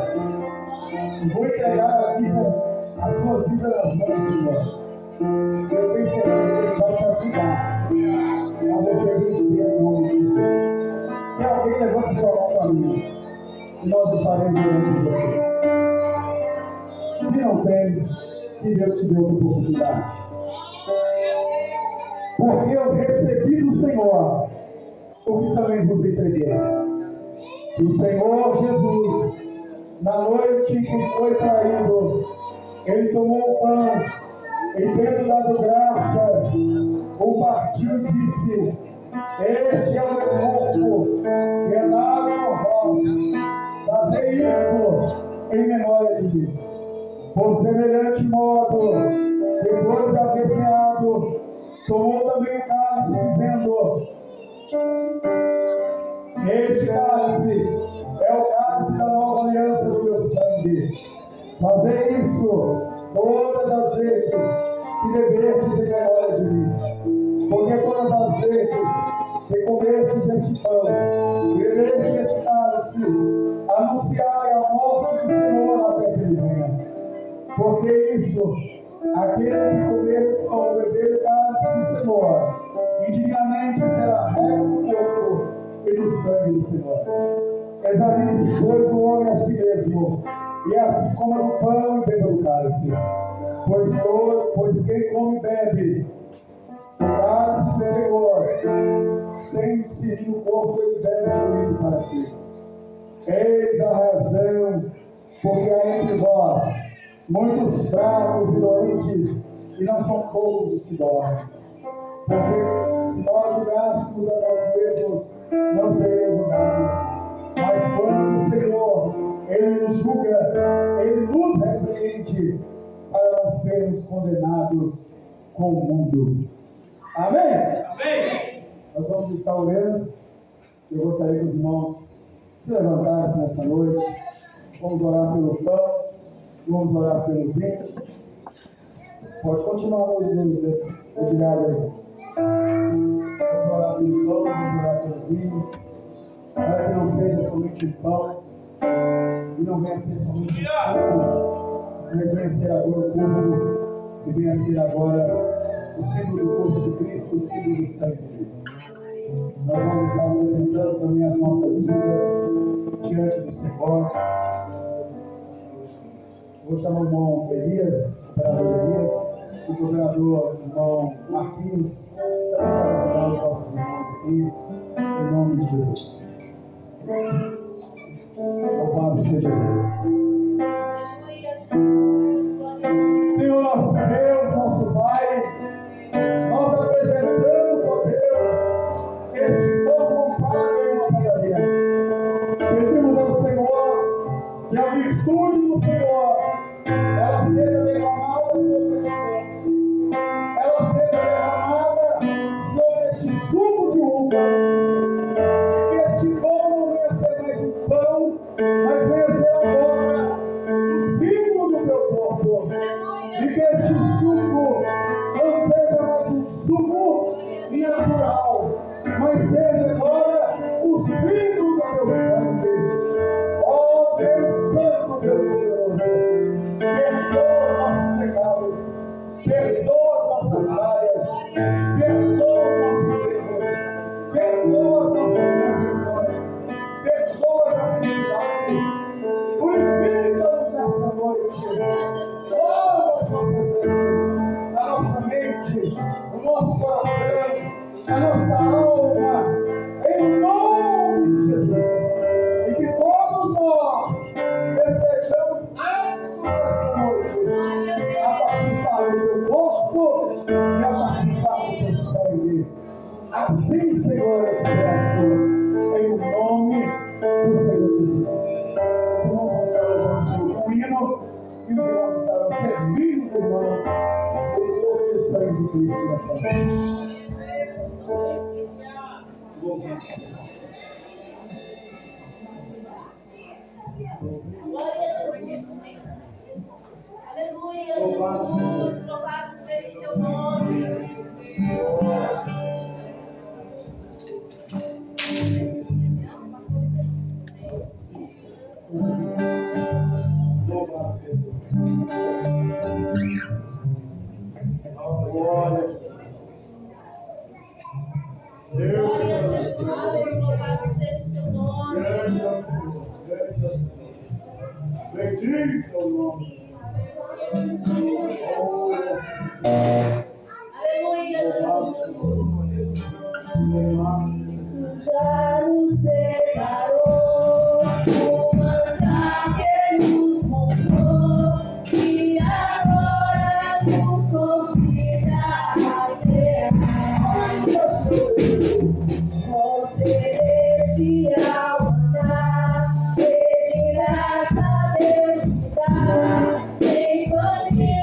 Eu vou entregar a sua vida nas mãos do Senhor. Eu tenho certeza que Ele vai te ajudar a você vencer em nome de Jesus. Se alguém levanta sua mão para mim, e nós estaremos orando por você. Se não tem, que Deus te dê uma oportunidade. Porque eu recebi do Senhor o que também vos entreguei. O Senhor Jesus, na noite que foi traído, Ele tomou o pão, e tendo dado graças, o partiu e disse: este é o meu corpo, que é dado por vós. Fazei isso em memória de mim. Por semelhante modo, depois de haver ceado, tomou também o cálice, dizendo: este cálice é o cálice da nova aliança do meu sangue. Fazei isso todas as vezes que beberdes em memória de mim. Porque todas as vezes que comerdes este pão, beberdes este cálice, anunciai a morte do Senhor até que Ele venha. Porque isso, aquele que comer o pão, beber o cálice do Senhor, indignamente será réu do corpo e do sangue do Senhor. Examine-se, pois, o homem a si mesmo, e assim coma do pão e beba do cálice. Pois quem come e bebe o cálice do Senhor, sem discernir o corpo, ele bebe juízo para si. Eis a razão, porque há entre vós muitos fracos e doentes, e não são poucos os que dormem. Porque se nós julgássemos a nós mesmos, não seríamos julgados. Mas quando o Senhor, Ele nos julga, Ele nos repreende, para não sermos condenados com o mundo. Amém? Amém. Nós vamos estar orando. Eu gostaria que os irmãos se levantassem nessa noite. Vamos orar pelo pão, vamos orar pelo vinho. Pode continuar, Edgar aí. Vamos orar pelo pão, vamos orar pelo vinho. Para que não seja somente o pão, e não venha a ser somente o corpo, mas venha a ser agora o corpo, e venha a ser agora o símbolo do corpo de Cristo, o símbolo do sangue de Cristo. Nós vamos estar apresentando também as nossas vidas diante do Senhor. Vou chamar o irmão Elias, o governador Elias, o governador irmão Marquinhos, também para ajudar os nossos irmãos aqui, em nome de Jesus. Louvado seja Deus. Senhor nosso Deus, nosso Pai, nós apresentamos, ó Deus, este pão com palha e uma padaria. Pedimos ao Senhor que a virtude do Senhor ela seja derramada sobre este pão, ela seja derramada sobre este suco de uva, de que este pão não venha ser mais um pão, mas venha ser agora o símbolo do teu corpo, de que este suco não seja mais um suco natural, mas seja agora o símbolo do teu sangue. Ó Deus Santo, Deus poderoso, perdoa os nossos pecados, perdoa as nossas falhas, perdoa os nossos erros, perdoa as nossas transgressões, perdoa as iniquidades, purifica-nos nesta noite, lava as nossas mentes, a nossa mente, o nosso coração, a nossa alma, em nome de Jesus. E que todos nós estejamos aptos nesta noite a participar do teu corpo e a participar do teu sangue. Assim, Senhor, eu te peço, em nome do Senhor Jesus. Os irmãos vão estar levando o hino e os irmãos estarão servindo os irmãos o corpo e o sangue de Cristo nesta noite. Glória a Jesus. Aleluia, Jesus. Louvado seja o teu nome. Louvado seja Deus. Glória a Deus. Glória a Jesus. Louvado seja o teu nome. Grande é o Senhor, grande é o Senhor. Bendito é o nome de Jesus. Aleluia, Jesus. Já nos separou, uma já que nos comprou, e agora nos convida a ser com celestial andar, pedirás a Deus te dar, sem bandeira.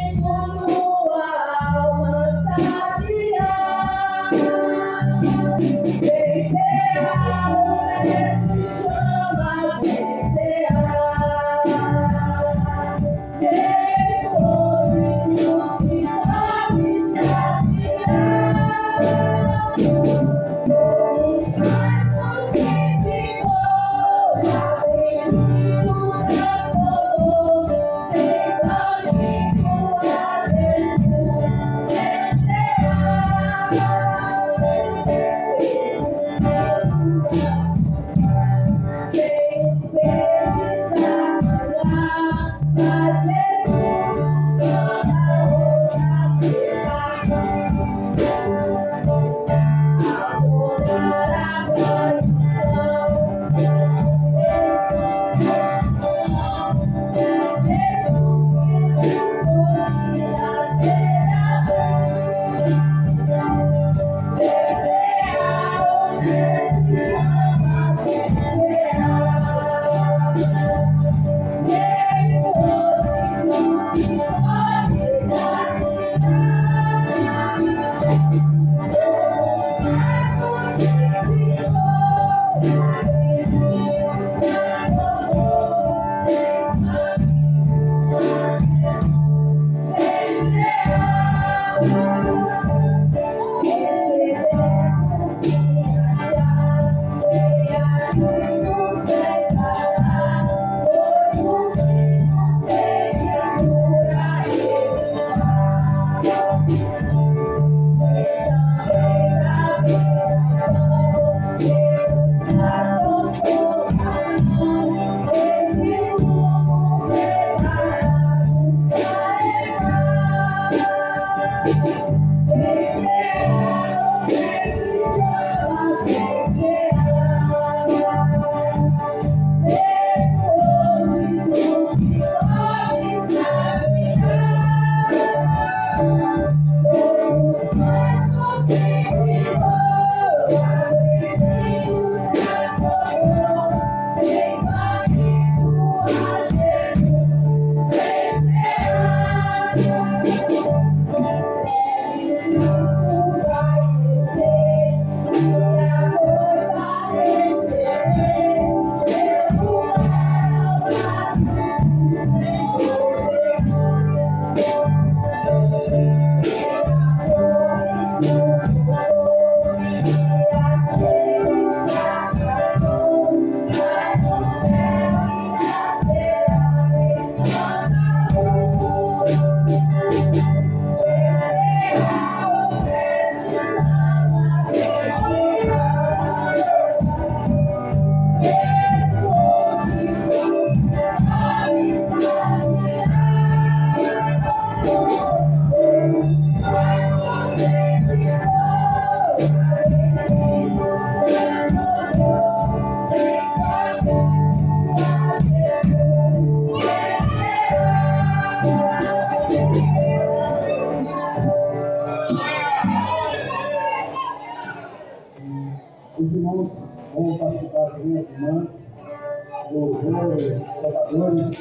os tocadores,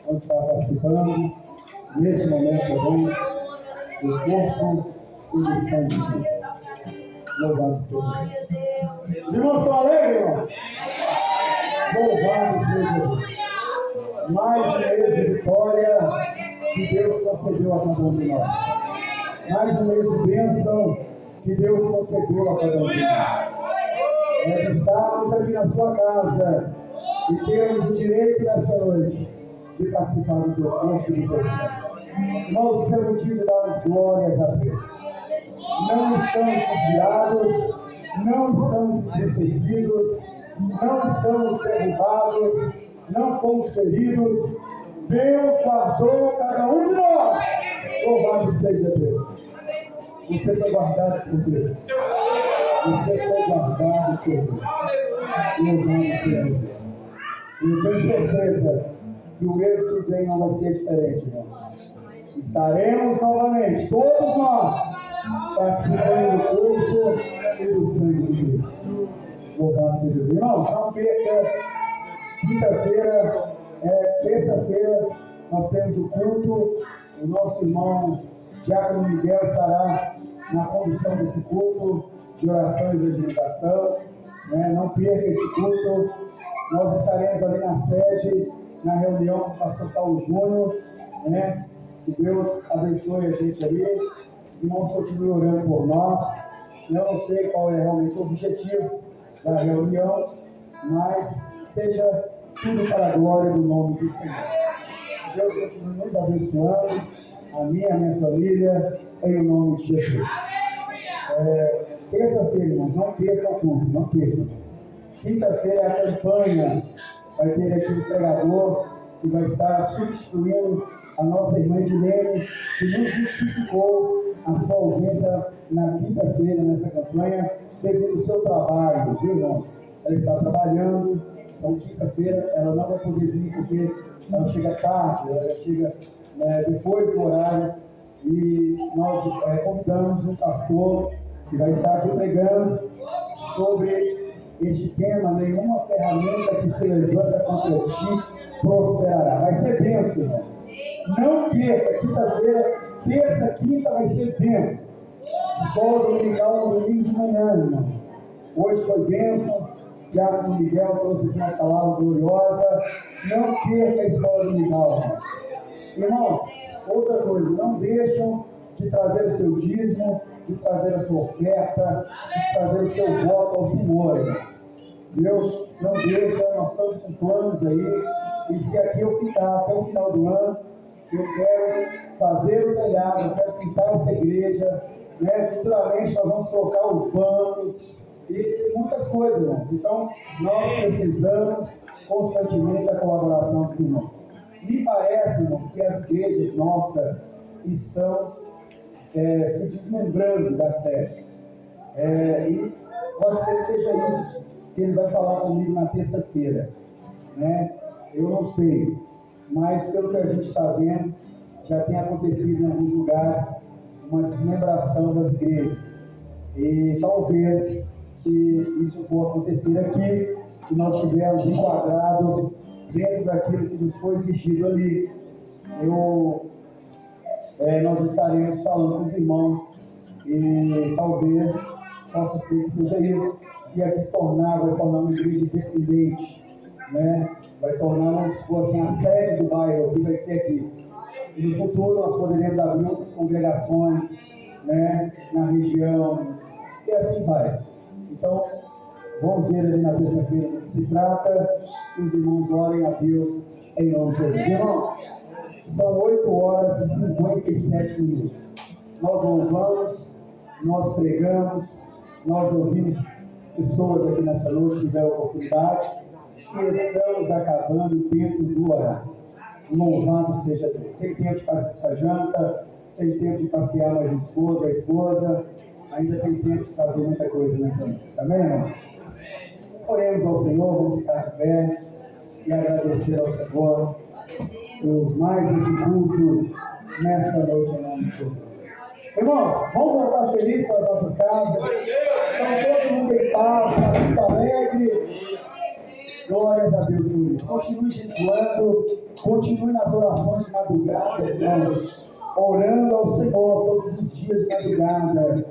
vão estar participando neste momento também do corpo e do sangue de Deus. Louvado seja Deus. Os irmãos estão alegres, irmãos? Louvado seja Deus. Mais um mês de vitória que Deus concedeu a cada um de nós. Mais um mês de bênção que Deus concedeu a cada um de nós. Estarmos aqui na sua casa e temos o direito nessa noite de participar do teu corpo e do teu sangue. Irmãos, isso é motivo de darmos glórias a Deus. Não estamos desviados, não estamos entristecidos, não estamos derrubados, não fomos feridos. Deus guardou cada um de nós. Louvado seja Deus. Você foi guardado por Deus. Você foi guardado por Deus. Louvado seja Deus. E eu tenho certeza que o mês que vem não vai ser diferente, irmãos. Estaremos novamente, todos nós, participando do corpo e do sangue de Deus. Louvado seja Deus. Irmãos, não perca. Quinta-feira, terça-feira, nós temos o culto. O nosso irmão Diácono Miguel estará na condução desse culto de oração e evangelização. Não perca esse culto. Nós estaremos ali na sede, na reunião com o pastor Paulo Júnior. Que Deus abençoe a gente ali. Os irmãos continuem orando por nós. Eu não sei qual é realmente o objetivo da reunião, mas seja tudo para a glória do nome do Senhor. Deus continue nos abençoando, a minha família, em nome de Jesus. Terça-feira, irmãos, não perca o culto, não perca. Quinta-feira é a campanha, vai ter aqui um pregador que vai estar substituindo a nossa irmã Edilene, que nos justificou a sua ausência na quinta-feira, nessa campanha, devido ao seu trabalho, viu, irmãos? Ela está trabalhando, então quinta-feira ela não vai poder vir porque ela chega tarde, ela chega depois do horário, e nós convidamos um pastor que vai estar aqui pregando sobre este tema: nenhuma ferramenta que se levanta contra ti prosperará. Vai ser bênção, irmão. Não perca, quinta-feira, terça, quinta vai ser bênção. Escola dominical no domingo de manhã, irmãos. Hoje foi bênção. Diácono Miguel trouxe aqui uma palavra gloriosa. Não perca a escola dominical, irmãos. Irmãos, outra coisa, não deixam de trazer o seu dízimo, de trazer a sua oferta, de trazer o seu voto ao Senhor, irmãos. Deus não deixa, nós estamos com planos aí, e se aqui eu ficar até o final do ano, eu quero fazer o telhado, eu quero pintar essa igreja, futuramente nós vamos trocar os bancos, e muitas coisas, irmãos. Então, nós precisamos constantemente da colaboração dos irmãos. Me parece, irmãos, que as igrejas nossas estão se desmembrando da sede. E pode ser que seja isso que ele vai falar comigo na terça-feira. Eu não sei, mas pelo que a gente está vendo, já tem acontecido em alguns lugares uma desmembração das igrejas. E talvez, se isso for acontecer aqui, que nós estivermos enquadrados dentro daquilo que nos foi exigido ali, nós estaremos falando com os irmãos, e talvez possa ser que seja isso, e aqui vai tornar uma igreja independente, vai tornar, vamos supor assim, a sede do bairro, que vai ser aqui. E no futuro nós poderemos abrir outras congregações, na região, e assim vai. Então, vamos ver ali na terça-feira do que se trata, e os irmãos orem a Deus em nome de Jesus. Irmãos, são 8 horas e 57 minutos. Nós louvamos, nós pregamos, nós ouvimos pessoas aqui nessa noite que tiveram oportunidade, e estamos acabando o tempo do horário. Louvado seja Deus. Tem tempo de fazer sua janta, tem tempo de passear mais a esposa, ainda tem tempo de fazer muita coisa nessa noite. Amém, irmãos? Oremos ao Senhor, vamos ficar de pé e agradecer ao Senhor por mais esse culto nesta noite em nome de Jesus. Irmãos, vamos voltar felizes para as nossas casas. Estão todo mundo em paz, está muito alegre. Glórias a Deus por isso. Continue jejuando, continue nas orações de madrugada, irmãos, orando ao Senhor todos os dias de madrugada.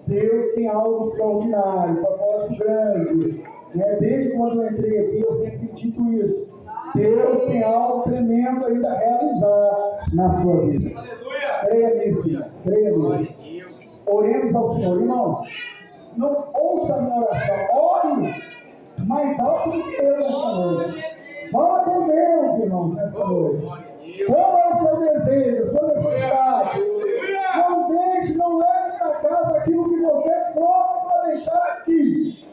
Deus tem algo extraordinário, propósito grande. Né? Desde quando eu entrei aqui, eu sempre tenho dito isso. Deus tem algo tremendo ainda a realizar na sua vida. Creia nisso, irmãos. Creia nisso. Oremos ao Senhor, irmãos. Não ouça a minha oração. Ore mais alto do que eu nessa noite. Fala com Deus, irmãos, nessa noite. Qual é o seu desejo, a sua necessidade? Não deixe, não leve para casa aquilo que você trouxe para deixar aqui.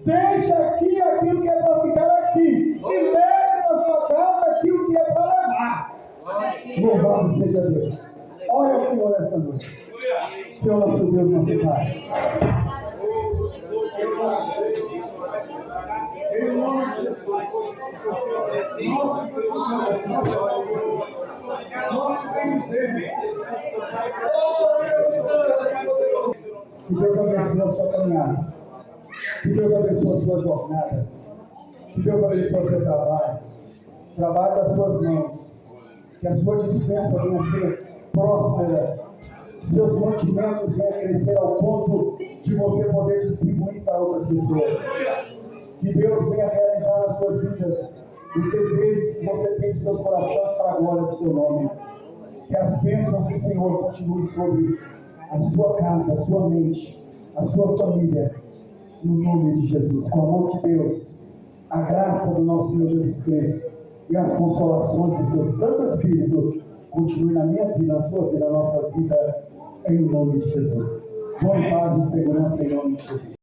Deixa aqui aquilo que é para ficar aqui. E leve para sua casa aquilo que é para levar. Louvado seja Deus. Olha o Senhor nessa noite. Senhor nosso Deus, nosso Pai. Em nome de Jesus. Nós te bendizemos. Que Deus abençoe a sua caminhada. Que Deus abençoe a sua jornada. Que Deus abençoe o seu trabalho. Trabalho das suas mãos. Que a sua dispensa venha a ser próspera. Seus mantimentos venham a crescer ao ponto de você poder distribuir para outras pessoas. Que Deus venha realizar nas suas vidas os desejos que você tem de seus corações para a glória do seu nome. Que as bênçãos do Senhor continuem sobre a sua casa, a sua mente, a sua família. No nome de Jesus, com o amor de Deus, a graça do nosso Senhor Jesus Cristo e as consolações do seu Santo Espírito continue na minha vida, na sua vida, na nossa vida, em nome de Jesus. Boa paz e segurança em nome de Jesus.